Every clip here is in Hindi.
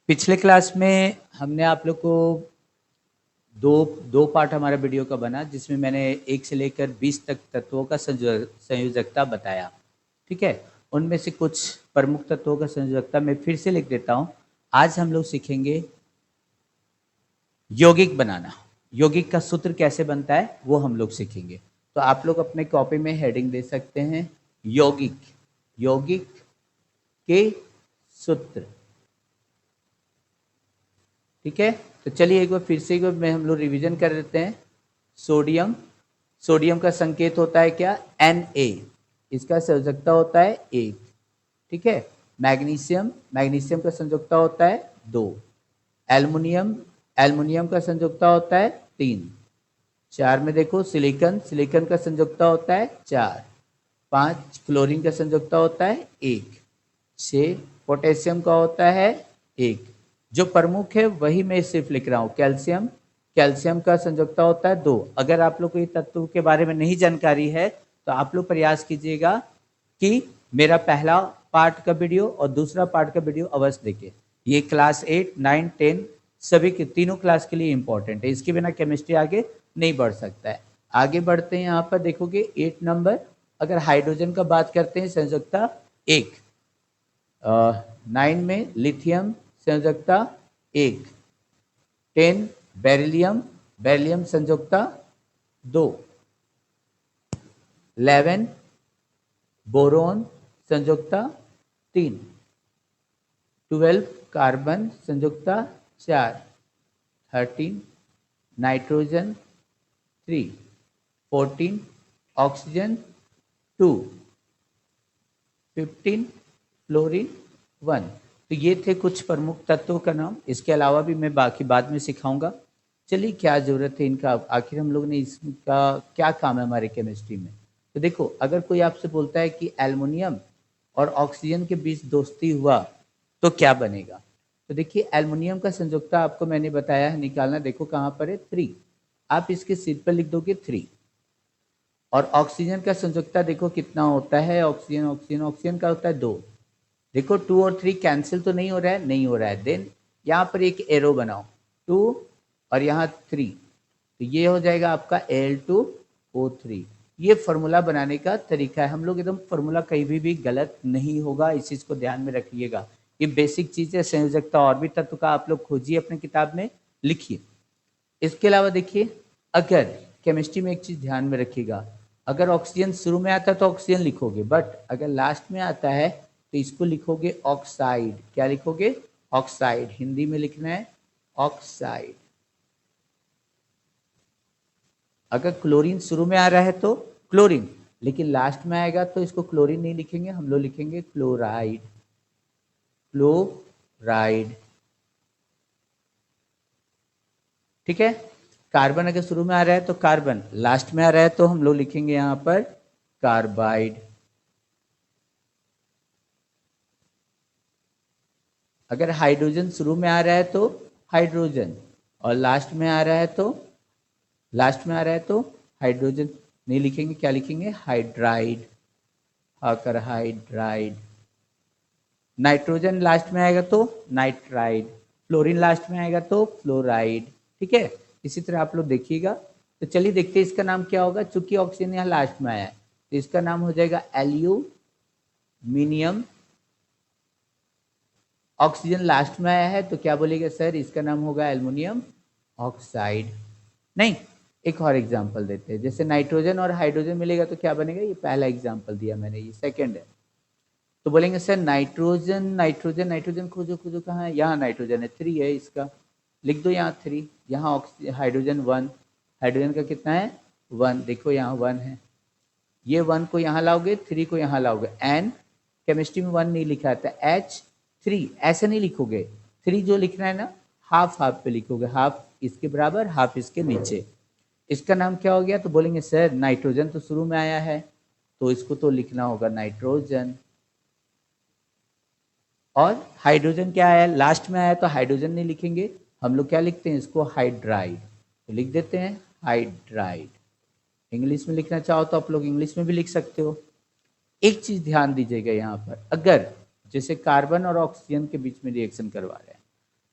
पिछले क्लास में हमने आप लोग को दो दो पार्ट हमारा वीडियो का बना, जिसमें मैंने 1 से लेकर 20 तक तत्वों का संयोजकता बताया। ठीक है, उनमें से कुछ प्रमुख तत्वों का संयोजकता मैं फिर से लिख देता हूँ। आज हम लोग सीखेंगे यौगिक बनाना। यौगिक का सूत्र कैसे बनता है वो हम लोग सीखेंगे। तो आप लोग अपने कॉपी में हेडिंग दे सकते हैं, यौगिक। यौगिक के सूत्र। ठीक है, तो चलिए एक बार फिर से एक बार हम लोग रिवीजन कर देते हैं। सोडियम, सोडियम का संकेत होता है क्या? Na। इसका संयोजकता होता है 1। ठीक है, मैग्नीशियम, मैग्नीशियम का संयोजकता होता है 2। एल्युमिनियम, एल्युमिनियम का संयोजकता होता है 3। 4 में देखो सिलिकॉन, सिलिकॉन का संयोजकता होता है 4। 5 क्लोरीन का संयोजकता होता है 1। 6 पोटेशियम का होता है 1। जो प्रमुख है वही मैं सिर्फ लिख रहा हूँ। कैल्शियम, कैल्शियम का संयोजकता होता है 2। अगर आप लोग को ये तत्व के बारे में नहीं जानकारी है तो आप लोग प्रयास कीजिएगा कि मेरा पहला पार्ट का वीडियो और दूसरा पार्ट का वीडियो अवश्य देखिए। ये क्लास 8, 9, 10 सभी के तीनों क्लास के लिए इंपॉर्टेंट है। इसके बिना केमिस्ट्री आगे नहीं बढ़ सकता है। आगे बढ़ते हैं, यहाँ पर देखोगे 8 नंबर, अगर हाइड्रोजन का बात करते हैं संयोजकता 1। 9 में लिथियम संयोजकता 1। 10 बेरिलियम, बेरिलियम संयोजकता 2। 11 बोरोन संयोजकता 3। 12 कार्बन संयोजकता 4। 13 नाइट्रोजन 3। 14 ऑक्सीजन 2। 15 फ्लोरीन 1। तो ये थे कुछ प्रमुख तत्वों का नाम। इसके अलावा भी मैं बाकी बाद में सिखाऊंगा। चलिए, क्या ज़रूरत है इनका, आखिर हम लोग ने इसका क्या काम है हमारे केमिस्ट्री में। तो देखो, अगर कोई आपसे बोलता है कि एल्युमिनियम और ऑक्सीजन के बीच दोस्ती हुआ तो क्या बनेगा, तो देखिए एल्युमिनियम का संयोजकता आपको मैंने बताया है निकालना। देखो कहाँ पर है, 3। आप इसके सिर पर लिख दोगे 3। और ऑक्सीजन का संयोजकता देखो कितना होता है, ऑक्सीजन ऑक्सीजन ऑक्सीजन का होता है 2। देखो 2 और 3 कैंसिल तो नहीं हो रहा है, नहीं हो रहा है। देन यहाँ पर एक एरो बनाओ, 2 और यहाँ 3, तो ये हो जाएगा आपका Al2O3। ये फॉर्मूला बनाने का तरीका है। हम लोग एकदम फॉर्मूला कहीं भी गलत नहीं होगा, इस चीज़ को ध्यान में रखिएगा। ये बेसिक चीज़ है संयोजकता। और भी तत्व का आप लोग खोजिए, अपने किताब में लिखिए। इसके अलावा देखिए, अगर केमिस्ट्री में एक चीज़ ध्यान में रखिएगा, अगर ऑक्सीजन शुरू में आता है तो ऑक्सीजन लिखोगे, बट अगर लास्ट में आता है तो इसको लिखोगे ऑक्साइड। क्या लिखोगे? ऑक्साइड। हिंदी में लिखना है ऑक्साइड। अगर क्लोरीन शुरू में आ रहा है तो क्लोरीन, लेकिन लास्ट में आएगा तो इसको क्लोरीन नहीं लिखेंगे, हम लोग लिखेंगे क्लोराइड। क्लोराइड। ठीक है, कार्बन अगर शुरू में आ रहा है तो कार्बन, लास्ट में आ रहा है तो हम लोग लिखेंगे यहां पर कार्बाइड। अगर हाइड्रोजन शुरू में आ रहा है तो हाइड्रोजन, और लास्ट में आ रहा है तो, लास्ट में आ रहा है तो हाइड्रोजन नहीं लिखेंगे, क्या लिखेंगे? हाइड्राइड। आकर हाइड्राइड। नाइट्रोजन लास्ट में आएगा तो नाइट्राइड। फ्लोरीन लास्ट में आएगा तो फ्लोराइड। ठीक है, इसी तरह आप लोग देखिएगा। तो चलिए देखते हैं इसका नाम क्या होगा। चूंकि ऑक्सीजन यहाँ लास्ट में आया है तो इसका नाम हो जाएगा एल्यूमिनियम। ऑक्सीजन लास्ट में आया है तो क्या बोलेगा सर? इसका नाम होगा एल्युमिनियम ऑक्साइड। नहीं, एक और एग्जांपल देते हैं। जैसे नाइट्रोजन और हाइड्रोजन मिलेगा तो क्या बनेगा? ये पहला एग्जांपल दिया मैंने, ये सेकंड है। तो बोलेंगे सर नाइट्रोजन नाइट्रोजन नाइट्रोजन खोजो खोजो, कहाँ है? यहाँ नाइट्रोजन है, 3 है, इसका लिख दो यहाँ 3। यहाँ हाइड्रोजन 1, हाइड्रोजन का कितना है? 1। देखो यहाँ 1 है, ये 1 को यहाँ लाओगे, 3 को यहाँ लाओगे। एन, केमिस्ट्री में 1 नहीं लिखा था, H3 ऐसे नहीं लिखोगे। 3 जो लिखना है ना, हाफ हाफ पे लिखोगे, हाफ इसके बराबर हाफ इसके नीचे। इसका नाम क्या हो गया? तो बोलेंगे सर नाइट्रोजन तो शुरू में आया है तो इसको तो लिखना होगा नाइट्रोजन। और हाइड्रोजन क्या आया? लास्ट में आया तो हाइड्रोजन नहीं लिखेंगे, हम लोग क्या लिखते हैं? इसको हाइड्राइड। तो लिख देते हैं हाइड्राइड। इंग्लिश में लिखना चाहो तो आप लोग इंग्लिश में भी लिख सकते हो। एक चीज ध्यान दीजिएगा यहाँ पर, अगर जैसे कार्बन और ऑक्सीजन के बीच में रिएक्शन करवा रहे हैं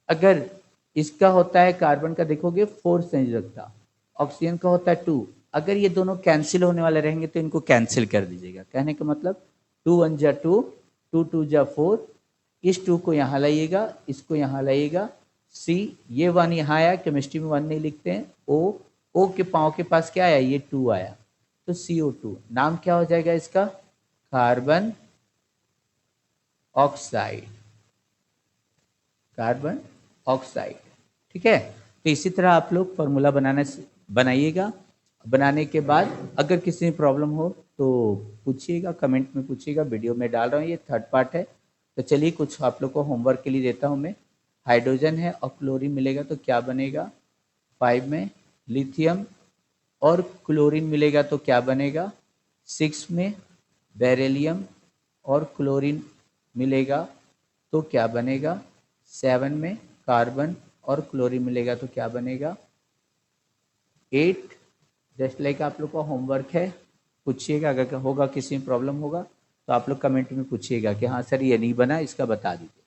अगर इसका होता है कार्बन का देखोगे 4 संयोजकता, ऑक्सीजन का होता है 2। अगर ये दोनों कैंसिल होने वाले रहेंगे तो इनको कैंसिल कर दीजिएगा। कहने का मतलब 2 1 जा 2, 2 2 जा 4, इस 2 को यहाँ लाइएगा, इसको यहाँ लाइएगा। सी, ये 1 यहाँ आया, केमिस्ट्री में 1 नहीं लिखते हैं। ओ के पाँव के पास क्या आया, ये 2 आया, तो CO2 नाम क्या हो जाएगा इसका, कार्बन ऑक्साइड, कार्बन ऑक्साइड। ठीक है, तो इसी तरह आप लोग फॉर्मूला बनाइएगा। बनाने के बाद अगर किसी में प्रॉब्लम हो तो पूछिएगा, कमेंट में पूछिएगा, वीडियो में डाल रहा हूँ, ये थर्ड पार्ट है। तो चलिए कुछ आप लोग को होमवर्क के लिए देता हूँ मैं। हाइड्रोजन है और क्लोरीन मिलेगा तो क्या बनेगा, 5 में लिथियम और क्लोरीन मिलेगा तो क्या बनेगा, 6 में बेरिलियम और क्लोरीन मिलेगा तो क्या बनेगा, 7 में कार्बन और क्लोरीन मिलेगा तो क्या बनेगा, 8 जस्ट लाइक आप लोग का होमवर्क है। पूछिएगा, अगर होगा किसी में प्रॉब्लम होगा तो आप लोग कमेंट में पूछिएगा कि हाँ सर ये नहीं बना, इसका बता दीजिए।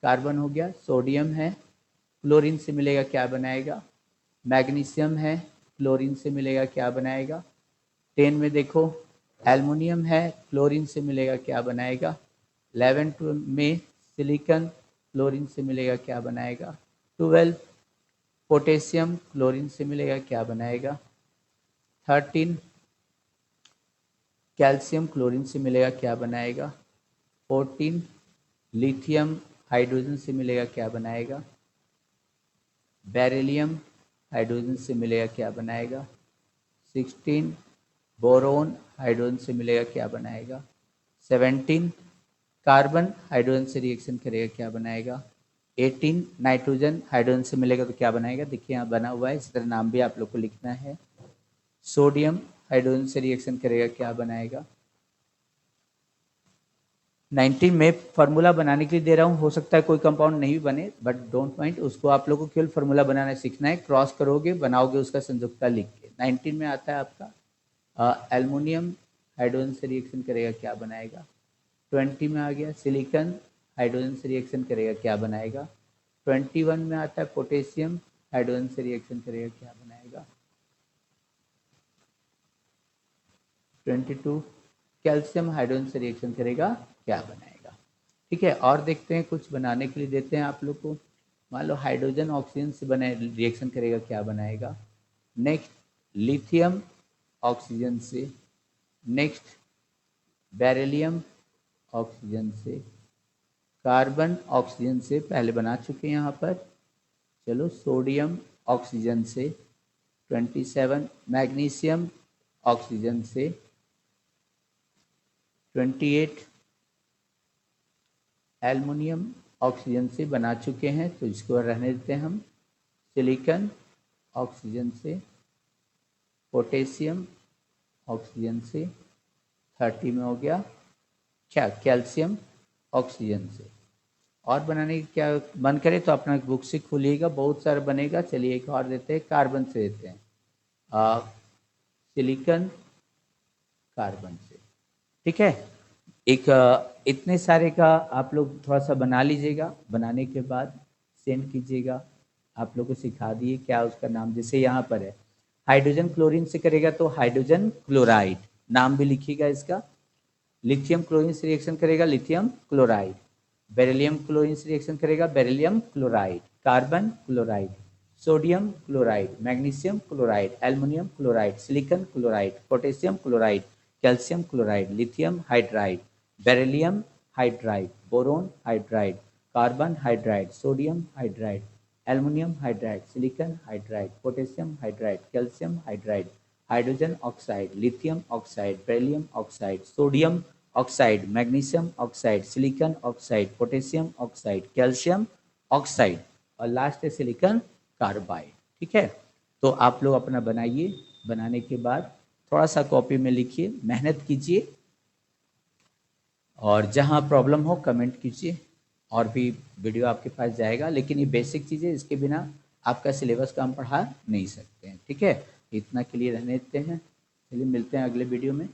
कार्बन हो गया, सोडियम है, क्लोरीन से मिलेगा क्या बनाएगा, मैग्नीशियम है, क्लोरीन से मिलेगा क्या बनाएगा। 10 में देखो एल्युमिनियम है, क्लोरीन से मिलेगा क्या बनाएगा। 11 में सिलिकॉन, क्लोरीन से मिलेगा क्या बनाएगा। 12 पोटेशियम, क्लोरीन से मिलेगा क्या बनाएगा। 13 कैल्शियम, क्लोरीन से मिलेगा क्या बनाएगा। 14 लिथियम, हाइड्रोजन से मिलेगा क्या बनाएगा। बेरिलियम, हाइड्रोजन से मिलेगा क्या बनाएगा। 16 बोरोन, हाइड्रोजन से मिलेगा क्या बनाएगा। 17 कार्बन, हाइड्रोजन से रिएक्शन करेगा क्या बनाएगा। 18 नाइट्रोजन, हाइड्रोजन से मिलेगा तो क्या बनाएगा, देखिए यहाँ बना हुआ है, इस तरह नाम भी आप लोग को लिखना है। सोडियम, हाइड्रोजन से रिएक्शन करेगा क्या बनाएगा। 19 में फार्मूला बनाने के लिए दे रहा हूँ, हो सकता है कोई कंपाउंड नहीं बने, बट डोंट माइंड, उसको आप लोगों को केवल फार्मूला बनाना सीखना है। क्रॉस करोगे, बनाओगे, उसका संयुक्ता लिख के। 19 में आता है आपका एल्युमिनियम, हाइड्रोजन से रिएक्शन करेगा क्या बनाएगा। 20 में आ गया सिलिकॉन, हाइड्रोजन से रिएक्शन करेगा क्या बनाएगा। 21 में आता है पोटेशियम, हाइड्रोजन से रिएक्शन करेगा क्या बनाएगा। 22 कैल्शियम, हाइड्रोजन से रिएक्शन करेगा क्या बनाएगा। ठीक है, और देखते हैं, कुछ बनाने के लिए देते हैं आप लोग को। मान लो हाइड्रोजन ऑक्सीजन से बने रिएक्शन करेगा क्या बनाएगा। नेक्स्ट लिथियम ऑक्सीजन से, नेक्स्ट बेरिलियम ऑक्सीजन से, कार्बन ऑक्सीजन से पहले बना चुके हैं यहाँ पर। चलो सोडियम ऑक्सीजन से, 27 मैग्नीशियम ऑक्सीजन से, 28 एल्युमिनियम ऑक्सीजन से बना चुके हैं तो इसको रहने देते हैं हम। सिलिकॉन ऑक्सीजन से, पोटेशियम ऑक्सीजन से, 30 में हो गया क्या, कैल्शियम ऑक्सीजन से। और बनाने की क्या मन करे तो अपना बुक से खोलिएगा, बहुत सारा बनेगा। चलिए एक और देते हैं, कार्बन से देते हैं, सिलिकॉन कार्बन से। ठीक है, एक इतने सारे का आप लोग थोड़ा सा बना लीजिएगा, बनाने के बाद सेंड कीजिएगा। आप लोग को सिखा दिए क्या उसका नाम, जैसे यहाँ पर है हाइड्रोजन क्लोरीन से करेगा तो हाइड्रोजन क्लोराइड नाम भी लिखिएगा इसका। लिथियम क्लोरीन से रिएक्शन करेगा लिथियम क्लोराइड, बेरिलियम क्लोरीन से रिएक्शन करेगा beryllium chloride, carbon chloride, sodium chloride, magnesium chloride, aluminium chloride, silicon chloride, potassium chloride, calcium chloride, lithium hydride, beryllium hydride, boron hydride, carbon hydride, sodium hydride, aluminium hydride, silicon hydride, potassium hydride, calcium hydride, hydrogen oxide, lithium oxide, beryllium oxide, sodium oxide, magnesium oxide, silicon oxide, potassium oxide, calcium oxide और लास्ट है सिलिकॉन कार्बाइड। ठीक है, तो आप लोग अपना बनाइए, बनाने के बाद थोड़ा सा कॉपी में लिखिए, मेहनत कीजिए और जहाँ प्रॉब्लम हो कमेंट कीजिए, और भी वीडियो आपके पास जाएगा। लेकिन ये बेसिक चीज़ें, इसके बिना आपका सिलेबस का हम पढ़ा नहीं सकते हैं। ठीक है, इतना के लिए रहने देते हैं, चलिए मिलते हैं अगले वीडियो में।